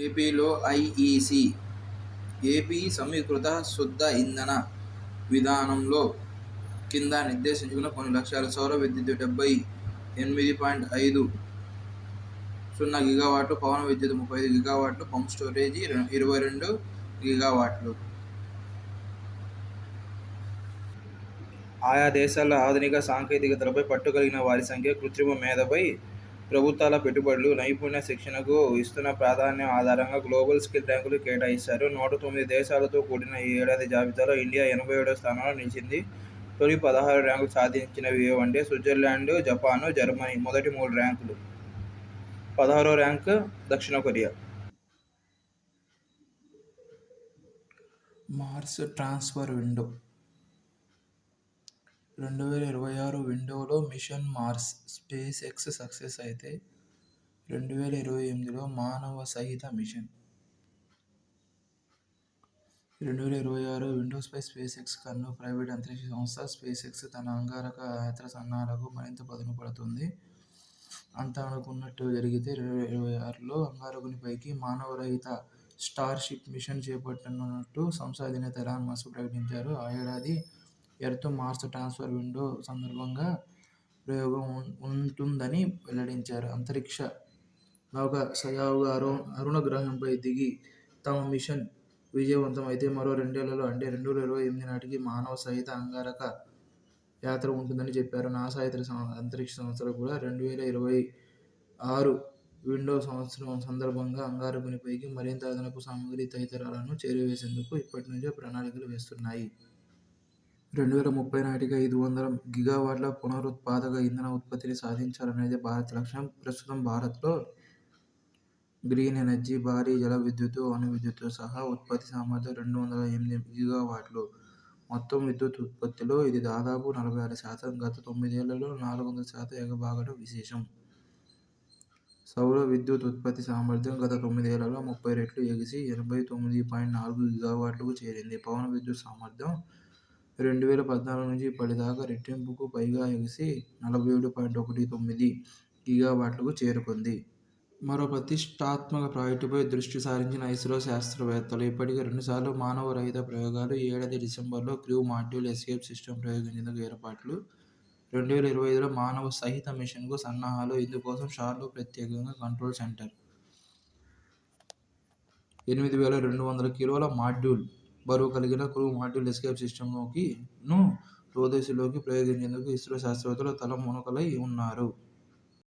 ఏపీలో IEC AP సమీకృత శుద్ధ ఇంధన విధానంలో కింద నిర్దేశించుకున్న కొన్ని లక్ష్యాలు: సౌర విద్యుత్ 78.50 గిగావాట్లు, పవన విద్యుత్ 35 గిగావాట్లు, పంప్ స్టోరేజీ 22 గిగావాట్లు. ఆయా దేశాల్లో ఆధునిక సాంకేతికతలపై పట్టు కలిగిన వారి సంఖ్య, కృత్రిమ మేధపై ప్రభుత్వాల పెట్టుబడులు, నైపుణ్య శిక్షణకు ఇస్తున్న ప్రాధాన్యం ఆధారంగా గ్లోబల్ స్కిల్ ర్యాంకులు కేటాయిస్తారు. 109 దేశాలతో కూడిన ఈ ఏడాది జాబితాలో ఇండియా 87వ స్థానంలో నిలిచింది. తొలి 16 ర్యాంకులు సాధించినవి ఏవంటే స్విట్జర్లాండ్, జపాన్, జర్మనీ. మొదటి 3 ర్యాంకులు. 16వ ర్యాంక్ దక్షిణ కొరియా. మార్స్ ట్రాన్స్ఫర్ విండో 2026 విండోలో mission Mars SpaceX success అయితే 2028లో మానవ సహిత మిషన్. 2026 విండోపై స్పేస్ ఎక్స్ కన్ను. ప్రైవేట్ అంతరిక్ష సంస్థ స్పేస్ ఎక్స్ తన అంగారక యాత్ర సన్నాహాలకు మరింత పదును పడుతుంది. అంతా అనుకున్నట్టు జరిగితే 2026లో అంగారకునిపైకి మానవరహిత స్టార్షిప్ మిషన్ చేపట్టనున్నట్టు సంస్థ అధినేత ఎలాన్ మస్క్ ప్రకటించారు. ఆ ఏడాది ఎర్త్ మార్స్ ట్రాన్స్ఫర్ విండో సందర్భంగా ప్రయోగం ఉంటుందని వెల్లడించారు. అంతరిక్ష నౌక సజావుగా అరుణ గ్రహంపై దిగి తమ మిషన్ విజయవంతం అయితే మరో 2 ఏళ్లలో అంటే 2028 నాటికి మానవ సహిత అంగారక యాత్ర ఉంటుందని చెప్పారు. నాసా ఇతర అంతరిక్ష సంస్థలు కూడా 2026 విండో సంవత్సరం సందర్భంగా అంగారకునిపైకి మరింత అదనపు సామగ్రి తదితరాలను చేరవేసేందుకు ఇప్పటి నుంచే ప్రణాళికలు వేస్తున్నాయి. 2030 నాటికి 500 గిగావాట్ల పునరుత్పాదక ఇంధన ఉత్పత్తిని సాధించాలనేది భారత్ లక్ష్యం. ప్రస్తుతం భారత్లో గ్రీన్ ఎనర్జీ, భారీ జల విద్యుత్, అణు విద్యుత్తో సహా ఉత్పత్తి సామర్థ్యం 208 గిగావాట్లు. మొత్తం విద్యుత్ ఉత్పత్తిలో ఇది దాదాపు 46%. గత 9 ఏళ్లలో 400% ఎగబాకడం విశేషం. సౌర విద్యుత్ ఉత్పత్తి సామర్థ్యం గత 9 ఏళ్లలో 30 రెట్లు ఎగిసి 89.4 గిగావాట్లకు చేరింది. పవన విద్యుత్ సామర్థ్యం 2014 నుంచి ఇప్పటిదాకా రెట్టింపుకు పైగా ఎగిసి 47.19 గిగావాట్లకు చేరుకుంది. మరో ప్రతిష్ఠాత్మక ప్రాజెక్టుపై దృష్టి సారించిన ఇస్రో శాస్త్రవేత్తలు ఇప్పటికే 2 సార్లు మానవ రహిత ప్రయోగాలు. ఈ ఏడాది డిసెంబర్లో క్రూ మాడ్యూల్ ఎస్కేప్ సిస్టమ్ ప్రయోగించేందుకు ఏర్పాట్లు. 2025లో మానవ సహిత మిషన్కు సన్నాహాలు. ఇందుకోసం షార్లో ప్రత్యేకంగా కంట్రోల్ సెంటర్. 8,200 కిలోల మాడ్యూల్ బరువు కలిగిన క్రూ మాడ్యూల్ ఎస్కేప్ సిస్టమ్ను స్వదేశంలోకి ప్రయోగించేందుకు ఇస్రో శాస్త్రవేత్తలు తలమునకలై ఉన్నారు.